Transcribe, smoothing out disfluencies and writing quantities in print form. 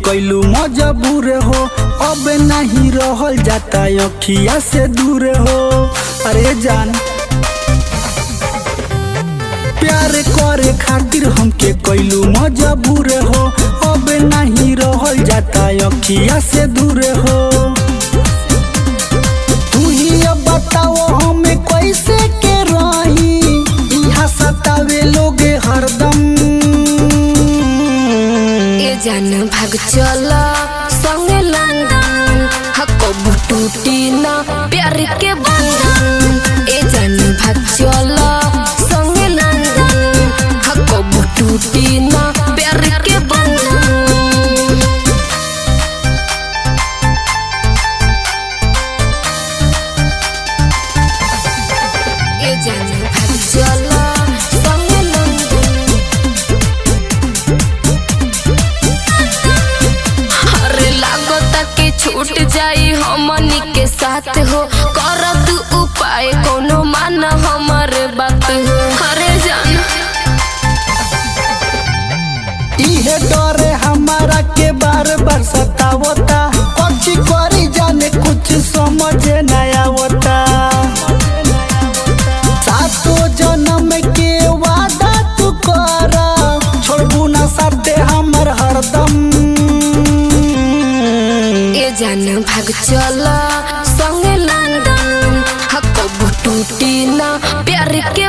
कैलू मजबूर हो, अब नहीं रहल जाता अखिया से दूर हो। अरे जान प्यार करे खातिर हमके कैलू मजबूर हो, अब नहीं रहल जाता अखिया से दूर हो। तू ही अब बताओ हमें कैसे के रही, यहाँ सतावे लोगे हरदम। ए जान भाग चला संगे लंदन, कब टूटी ना प्यार के बंधन। ए जान भाग चला संगे लंदन, कब टूटी ना प्यार के बंधन। ए जान भाग चला संगे लंदन, अरे लागता के छूट जाई हमनी के साथ हो। कर तू उपाय कोनो मान हमर बात हो। अरे जान इहे डरे हमारा के बार बार सतावता, कुछ करी जाने कुछ समझे नया आवता। सातो जन्म के वादा तू कर, छोड़बू ना साथे हमर हरदम। ए जान भाग चला संगे लंदन, कब टूटी ना प्यार के